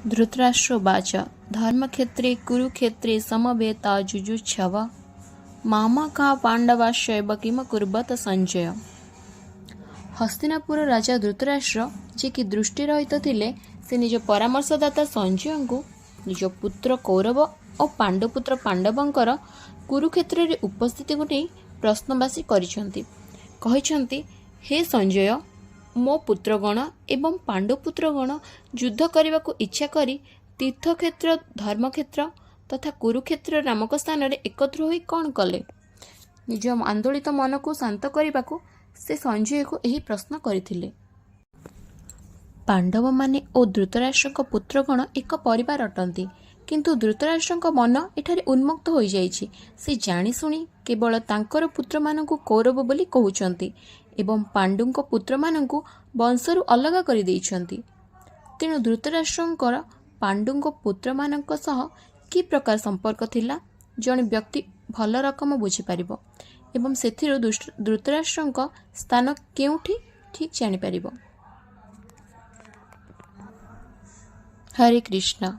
धृतराष्ट्र उवाच धर्मक्षेत्रे कुरुक्षेत्रे समवेता जुजुच्छव मामका पांडवाश्चैव किमकुर्वत संजय। हस्तिनापुर राजा धृतराष्ट्र जे कि दृष्टिरहित थिले से निज परामर्शदाता संजय को निज पुत्र कौरव और पांडुपुत्र पांडवंकर कुरुक्षेत्र रे उपस्थिति को नहीं प्रश्नवासी करिसेंति। हे संजय, मो पुत्रगण एवं पांडुपुत्रगण युद्ध करने को इच्छा करी तीर्थक्षेत्र धर्मक्षेत्र तथा कुरुक्षेत्र नामक स्थान रे एकत्र होई कौन कले। निज आंदोलित मन को शांत करने को से संजय को यही प्रश्न करथिले। पांडव माने ओ धृतराष्ट्र पुत्रगण एक परिवार अटंती, किंतु धृतराष्ट्र मन एठारे उन्मुक्त हो जाइछि। से जानी सुनी केवल तांकर पुत्र मानकु कौरव बोली कहउचंती एवं पांडुंक पुत्र मानकु वंशरु अलग कर देइछंती। तेणु धृतराष्ट्रंकर पांडुंक पुत्र मानक सह कि प्रकार संपर्क थिला जणे व्यक्ति भल रकम बुझी पारिबो एवं सेथिरु धृतराष्ट्रंक स्थान केउठी ठीक जानि पारिबो। हरे कृष्ण।